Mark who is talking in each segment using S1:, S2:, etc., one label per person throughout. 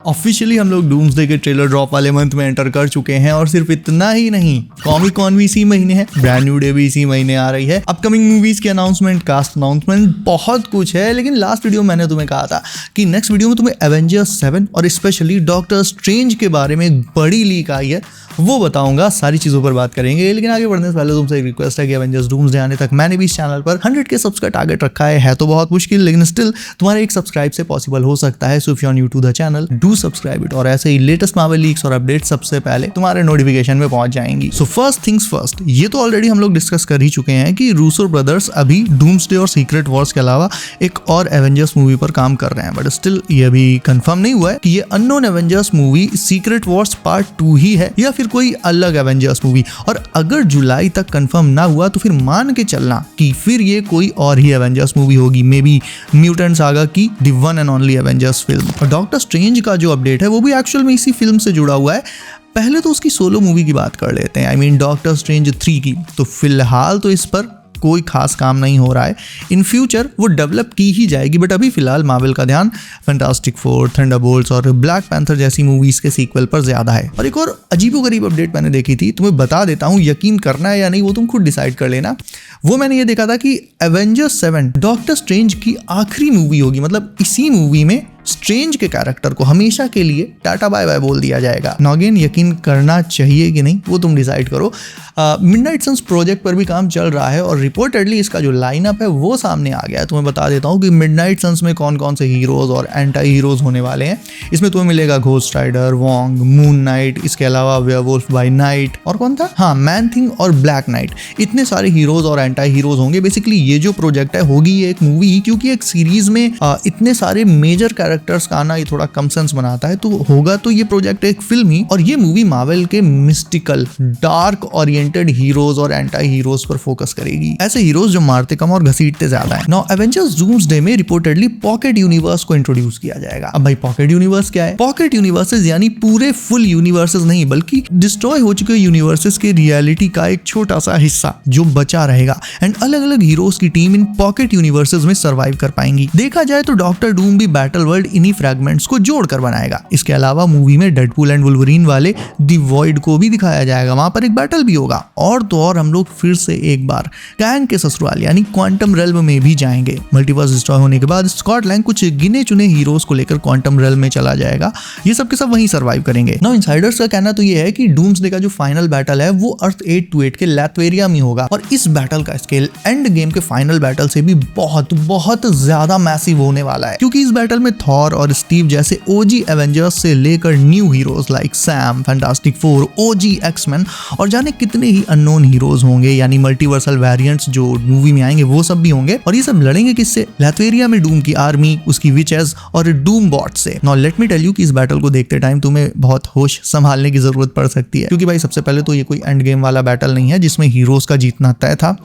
S1: Officially हम लोग doomsday के ट्रेलर ड्रॉप वाले मंथ में एंटर कर चुके हैं और सिर्फ इतना ही नहीं, कॉमिक कॉन भी इसी महीने है, ब्रांड न्यू डे भी इसी महीने आ रही है, अपकमिंग मूवीज की अनाउंसमेंट, कास्ट अनाउंसमेंट, बहुत कुछ है। लेकिन लास्ट वीडियो मैंने तुम्हें कहा था कि नेक्स्ट वीडियो में तुम्हें एवेंजर्स 7 और स्पेशली डॉक्टर स्ट्रेंज के बारे में एक बड़ी लीक आई है, वो बताऊंगा। सारी चीजों पर बात करेंगे। लेकिन आगे बढ़ने से पहले तुमसे एक रिक्वेस्ट है कि एवेंजर्स डूम्सडे आने तक मैंने भी इस चैनल पर 100K सब्स का टारगेट रखा है तो बहुत मुश्किल, लेकिन स्टिल तुम्हारे एक सब्सक्राइब से पॉसिबल हो सकता है। So if you are new to the channel, do subscribe it और ऐसे ही लेटेस्ट मार्वल लीक्स और अपडेट सबसे पहले तुम्हारे नोटिफिकेशन में पहुंच जाएंगी। सो फर्स्ट थिंग्स फर्स्ट, ये तो ऑलरेडी हम लोग डिस्कस कर ही चुके हैं कि रूसो ब्रदर्स अभी डूम्सडे और सीक्रेट वॉर्स के अलावा एक और एवेंजर्स मूवी पर काम कर रहे हैं, बट स्टिल ये अभी कंफर्म नहीं हुआ है कि ये unknown Avengers movie secret Wars part 2 ही है या फिर कोई अलग एवेंजर्स मूवी। और अगर जुलाई तक कंफर्म ना हुआ तो फिर मान के चलना कि फिर ये कोई और ही एवेंजर्स मूवी होगी, मे बी म्यूटेंट सागा की the one and only Avengers film. और डॉक्टर स्ट्रेंज का जो अपडेट है वो भी एक्चुअल में इसी फिल्म से जुड़ा हुआ है। पहले तो उसकी सोलो मूवी की बात कर लेते हैं, आई मीन डॉक्टर स्ट्रेंज 3 की। तो फिलहाल तो इस पर कोई खास काम नहीं हो रहा है, इन फ्यूचर वो डेवलप की ही जाएगी, बट अभी फिलहाल मार्वल का ध्यान फैंटास्टिक फोर, थंडरबोल्ट्स और ब्लैक पैंथर जैसी मूवीज के सीक्वल पर ज्यादा है। और एक और अजीबोगरीब अपडेट मैंने देखी थी, तुम्हें बता देता हूँ, यकीन करना है या नहीं वो तुम खुद डिसाइड कर लेना। वो मैंने ये देखा था कि एवेंजर्स 7 डॉक्टर स्ट्रेंज की आखिरी मूवी होगी, मतलब इसी मूवी में स्ट्रेंज के कैरेक्टर को हमेशा के लिए टाटा बाय बाय बोल दिया जाएगा। नॉगेन यकीन करना चाहिए कि नहीं वो तुम डिसाइड करो। मिडनाइट सन्स प्रोजेक्ट पर भी काम चल रहा है और रिपोर्टेडली इसका जो लाइनअप है वो सामने आ गया है। तुम्हें बता देता हूँ कि मिडनाइट सन्स में कौन कौन से हीरोज और एंटी हीरोज होने वाले हैं। इसमें तुम्हें मिलेगा Ghost Rider, Wong, Moon Knight, इसके अलावा वेयरवुल्फ बाय नाइट और कौन था, हाँ, मैन थिंग और ब्लैक नाइट। इतने सारे हीरोज और एंटी हीरोज होंगे। बेसिकली ये जो प्रोजेक्ट है होगी ये एक मूवी, क्योंकि एक सीरीज में इतने सारे मेजर कैरेक्टर्स का आना ये थोड़ा कम सेंस बनाता है। तो होगा तो ये प्रोजेक्ट एक फिल्म ही, और ये मूवी मार्वल के मिस्टिकल डार्क ओरिएंटेड हीरोज और एंटी हीरोज पर फोकस करेगी, ऐसे हीरोज जो मारते कम और घसीटते ज्यादा है। नाउ एवेंजर्स डूम्सडे में रिपोर्टेडली पॉकेट यूनिवर्स को इंट्रोड्यूस किया जाएगा। अब भाई पॉकेट यूनिवर्स क्या है? पॉकेट यूनिवर्सेस यानी पूरे फुल यूनिवर्सेस नहीं, बल्कि डिस्ट्रॉय हो चुके यूनिवर्सेस के रियलिटी का एक छोटा सा हिस्सा जो बचा रहेगा, एंड अलग अलग हीरोज की टीम इन पॉकेट यूनिवर्सेस में सर्वाइव कर पाएंगी। देखा जाए तो डॉक्टर डूम भी बैटल वर्ल्ड इन्हीं फ्रैगमेंट्स को जोड़कर बनाएगा। इसके अलावा मूवी में डेडपूल एंड वुल्वरीन वाले द वॉइड को भी दिखाया जाएगा, वहां पर एक बैटल भी होगा। और तो और हम लोग फिर से एक बार कैंग के ससुराल यानी क्वांटम रेल्म में भी जाएंगे। मल्टीवर्स डिस्ट्रॉय होने के बाद स्कॉट लैंग कुछ गिने चुने हीरोज को लेकर क्वांटम रेल्म में चला जाएगा। ये सब के सब वहीं सर्वाइव करेंगे। नाउ इनसाइडर्स का कहना तो ये है कि डूम्सडे का जो फाइनल बैटल है वो अर्थ 828 के लैथवेरिया में होगा, और इस बैटल का स्केल एंड गेम के फाइनल बैटल से भी बहुत बहुत ज्यादा मैसिव होने वाला है, क्योंकि इस बैटल में थॉर और स्टीव जैसे ओजी एवेंजर्स से लेकर new heroes like Sam, Fantastic Four, OG X Men और जाने कितने ही अननोन हीरोज होंगे, यानी मल्टीवर्सल वेरिएंट्स जो मूवी में आएंगे वो सब भी होंगे। और ये सब लड़ेंगे किससे? लैथवेरिया में डूम की आर्मी, उसकी विचेस और डूम बॉट से। Now let me tell you कि इस बैटल को देखते टाइम तुम्हें बहुत होश संभालने की जरूरत पड़ सकती है, क्योंकि भाई सबसे पहले तो ये कोई एंड गेम वाला बैटल नहीं है जिसमें हीरोज का जीतना तय था।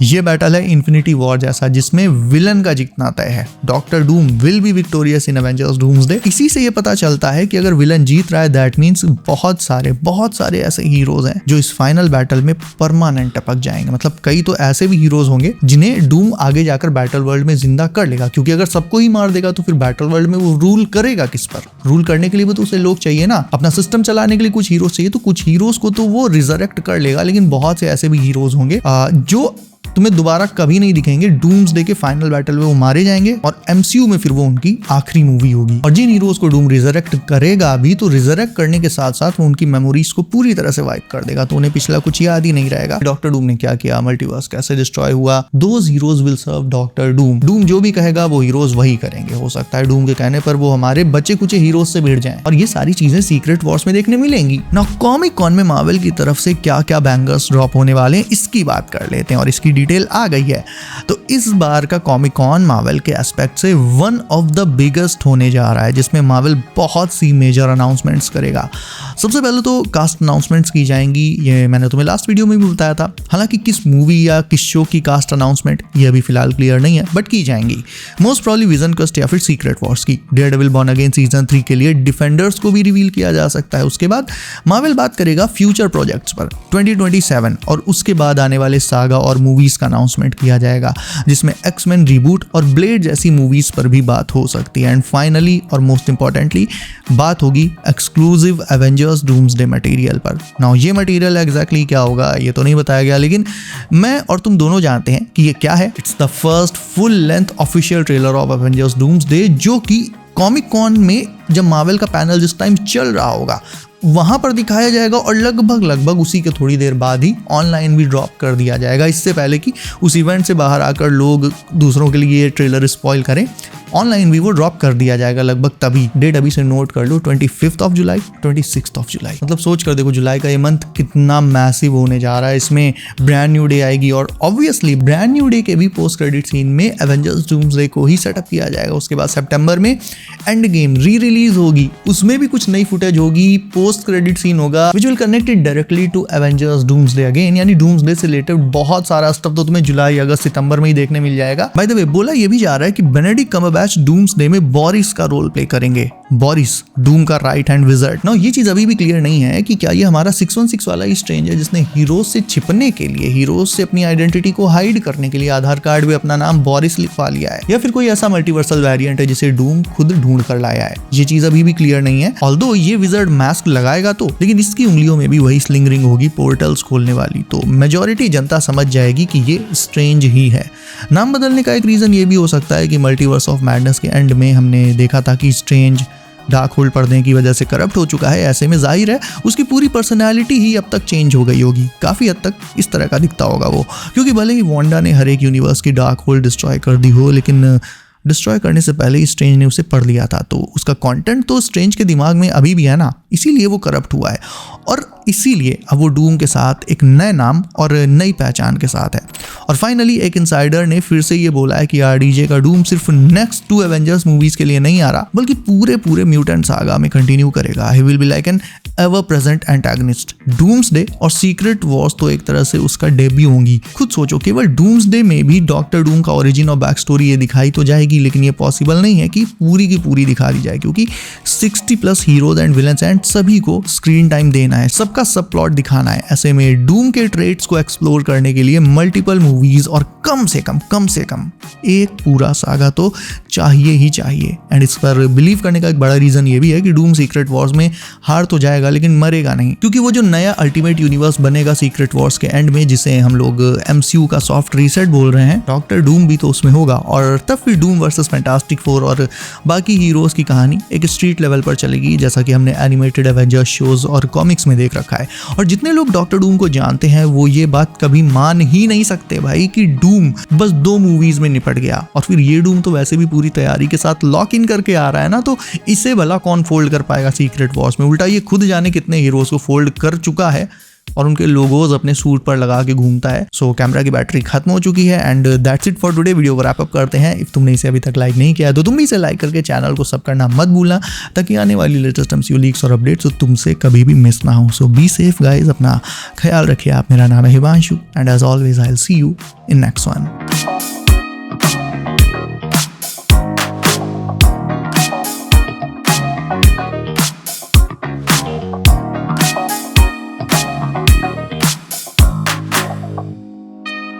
S1: ये बैटल है इन्फिनिटी वॉर जैसा, जिसमें विलन का जीतना तय है। Doctor Doom will be victorious in Avengers doomsday. इसी से ये पता चलता है कि अगर विलन जीत रहा है दैट मींस बहुत सारे ऐसे हीरोज हैं जो इस फाइनल बैटल में परमानेंट टपक जाएंगे। मतलब कई तो ऐसे भी हीरोज होंगे जिन्हें डूम आगे जाकर बैटल वर्ल्ड में जिंदा कर लेगा, क्योंकि अगर सबको ही मार देगा तो फिर बैटल वर्ल्ड में वो रूल करेगा किस पर? रूल करने के लिए भी तो उसे लोग चाहिए ना, अपना सिस्टम चलाने के लिए कुछ हीरोज चाहिए। तो कुछ हीरोज को तो वो रिजरेक्ट कर लेगा, लेकिन बहुत से ऐसे भी हीरोज होंगे जो तुम्हें दोबारा कभी नहीं दिखेंगे। डूम्सडे के फाइनल बैटल में वो मारे जाएंगे और एमसीयू में फिर वो उनकी आखिरी मूवी होगी। और जिन हीरोज को डूम रिजरेक्ट करेगा अभी, तो रिजरेक्ट करने के साथ साथ वो उनकी मेमोरीज को पूरी तरह से वाइप कर देगा, तो उन्हें पिछला कुछ याद ही नहीं रहेगा। डॉक्टर डूम ने क्या किया, मल्टीवर्स कैसे डिस्ट्रॉय हुआ, those heroes will serve Doctor Doom. Doom जो भी कहेगा वो हीरोज वही करेंगे। हो सकता है डूम के कहने पर वो हमारे बचे कुछ हीरोज से भिड़ जाएं, और ये सारी चीजें सीक्रेट वॉर्स में देखने मिलेंगी। नाउ कॉमिक कॉन में मार्वल की तरफ से क्या क्या बैंगर्स ड्रॉप होने वाले हैं इसकी बात कर लेते हैं, और इसकी डिटेल आ गई है। तो इस बार का कॉमिक कॉन मार्वल के एस्पेक्ट से वन ऑफ द बिगेस्ट होने जा रहा है, जिसमें मार्वल बहुत सी मेजर अनाउंसमेंट्स करेगा। सबसे पहले तो कास्ट अनाउंसमेंट्स की जाएंगी, ये मैंने तुम्हें लास्ट वीडियो में भी बताया था। हालांकि किस मूवी या किस शो की कास्ट अनाउंसमेंट ये अभी फिलहाल क्लियर नहीं है, बट की जाएंगी। मोस्ट प्रोबब्ली विजन क्वेस्ट या फिर सीक्रेट वॉर्स की। डेयरडेविल बॉर्न अगेन सीजन 3 के लिए डिफेंडर्स को भी रिवील किया जा सकता है। उसके बाद मार्वल बात करेगा फ्यूचर प्रोजेक्ट्स पर 2027 और उसके बाद आने वाले सागा और मूवीज मूवीज का अनाउंसमेंट किया जाएगा, जिसमें एक्समैन रिबूट और ब्लेड जैसी मूवीज पर भी बात हो सकती है। एंड फाइनली और मोस्ट इंपॉर्टेंटली बात होगी एक्सक्लूसिव एवेंजर्स डूम्सडे मटेरियल पर। नाउ ये मटेरियल एग्जैक्टली क्या होगा ये तो नहीं बताया गया, लेकिन मैं और तुम दोनों जानते हैं कि ये क्या है। It's the first full length official trailer of Avengers doomsday, जो कि कॉमिक कॉन में जब मार्वल का पैनल जिस टाइम चल रहा होगा वहां पर दिखाया जाएगा, और लगभग उसी के थोड़ी देर बाद ही ऑनलाइन भी ड्रॉप कर दिया जाएगा, इससे पहले कि उस इवेंट से बाहर आकर लोग दूसरों के लिए ये ट्रेलर स्पॉइल करें। ऑनलाइन भी वो ड्रॉप कर दिया जाएगा लगभग तभी। डेट अभी से नोट कर लो, 25 ऑफ जुलाई, 26 ऑफ जुलाई। मतलब सोच कर देखो जुलाई का ये मंथ कितना मैसिव होने जा रहा है। इसमें ब्रांड न्यू डे आएगी, और ऑब्वियसली ब्रांड न्यू डे के भी पोस्ट क्रेडिट सीन में एवेंजर्स डूम्सडे को ही सेटअप किया जाएगा। उसके बाद सितंबर में एंड गेम री रिलीज होगी, उसमें भी कुछ नई फुटेज होगी, पोस्ट क्रेडिट सीन होगा which will connected directly to Avengers Doomsday again. यानी डूम्सडे से रिलेटेड बहुत सारा स्टफ तो तुम्हें जुलाई, अगस्त, सितंबर में ही देखने मिल जाएगा। बाय द वे बोला ये भी जा रहा है कि बेनेडिक्ट कम्बरबैच डूम्सडे में बोरिस का रोल प्ले करेंगे। बोरिस डूम का राइट हैंड विजर्ड। ना ये चीज अभी भी क्लियर नहीं है कि क्या ये हमारा 616 वाला ही स्ट्रेंज है जिसने हीरोज से छिपने के लिए, हीरोज से अपनी आइडेंटिटी को हाइड करने के लिए आधार कार्ड में अपना नाम बोरिस लिखवा लिया है, या फिर कोई ऐसा मल्टीवर्सल वेरिएंट है जिसे डूम खुद ढूंढ कर लाया है। ये चीज अभी भी क्लियर नहीं है। ऑल्दो ये विजर्ड मास्क लगाएगा तो, लेकिन इसकी उंगलियों में भी वही स्लिंग रिंग होगी पोर्टल्स खोलने वाली, तो मेजॉरिटी जनता समझ जाएगी कि ये स्ट्रेंज ही है। नाम बदलने का एक रीजन ये भी हो सकता है कि मल्टीवर्स ऑफ मैडनेस के एंड में हमने देखा था कि स्ट्रेंज डार्क होल्ड पर्दे की वजह से करप्ट हो चुका है। ऐसे में जाहिर है उसकी पूरी पर्सनैलिटी ही अब तक चेंज हो गई होगी, काफ़ी हद तक इस तरह का दिखता होगा वो। क्योंकि भले ही वांडा ने हर एक यूनिवर्स की डार्क होल्ड डिस्ट्रॉय कर दी हो, लेकिन डिस्ट्रॉय करने से पहले ही स्ट्रेंज ने उसे पढ़ लिया था, तो उसका कंटेंट तो स्ट्रेंज के दिमाग में अभी भी है ना, इसीलिए वो करप्ट हुआ है, और इसीलिए अब वो डूम के साथ एक नए नाम और नई पहचान के साथ है। और फाइनली एक इनसाइडर ने फिर से ये बोला है कि आरडीजे का डूम सिर्फ नेक्स्ट 2 एवेंजर्स मूवीज के लिए नहीं आ रहा, बल्कि पूरे म्यूटेंट सागा में कंटिन्यू करेगा। He will be like an ever present antagonist. Doomsday और सीक्रेट वॉर्स तो एक तरह से उसका डेब्यू होंगी। खुद सोचो, केवल डूम्सडे में भी डॉक्टर डूम का ओरिजिन और बैक स्टोरी ये दिखाई तो जाएगी, लेकिन ये पॉसिबल नहीं है कि पूरी की पूरी दिखा दी जाए, क्योंकि 60+ हीरोज एंड विलन्स एंड सभी को स्क्रीन टाइम देना है, सबका सब प्लॉट दिखाना है। ऐसे में डूम के ट्रेड्स को एक्सप्लोर करने के लिए मल्टीपल मूवीज और कम से कम एक पूरा सागा तो चाहिए ही चाहिए। एंड इस पर बिलीव करने का एक बड़ा रीजन ये भी है कि डूम सीक्रेट वॉर्स में हार तो जाएगा लेकिन मरेगा नहीं, क्योंकि वो जो नया अल्टीमेट यूनिवर्स बनेगा सीक्रेट वॉर्स के एंड में, जिसे हम लोग MCU का सॉफ्ट रीसेट बोल रहे हैं, डॉक्टर डूम भी तो उसमें होगा, और तब फिर डूम वर्सेस फैंटास्टिक फोर और बाकी हीरोज की कहानी एक स्ट्रीट लेवल पर चलेगी, जैसा कि हमने एनिमेटेड एवेंजर्स शोज और कॉमिक्स में देख रखा है। और जितने लोग डॉक्टर डूम को जानते हैं वो ये बात कभी मान ही नहीं सकते भाई कि डूम बस 2 मूवीज में निपट गया, और फिर ये डूम तो वैसे भी पूरी तैयारी के साथ लॉक इन करके आ रहा है ना, तो इसे भला कौन फोल्ड कर पाएगा सीक्रेट वॉर्स में। उल्टा ये खुद जाने कितने हीरोज को फोल्ड कर चुका है और उनके लोगोज अपने सूट पर लगा के घूमता है। सो कैमरा की बैटरी खत्म हो चुकी है and that's it for today. Video को रैप अप करते हैं। इफ तुमने इसे अभी तक लाइक नहीं किया है तो तुम भी इसे लाइक करके चैनल को सब करना मत भूलना, ताकि आने वाली लेटेस्ट MCU लीक्स और अपडेट्स तो तुमसे कभी भी मिस ना हो। सो बी सेफ गाइज, अपना ख्याल रखिए आप। मेरा नाम है Himanshu and as always I will see you in next one.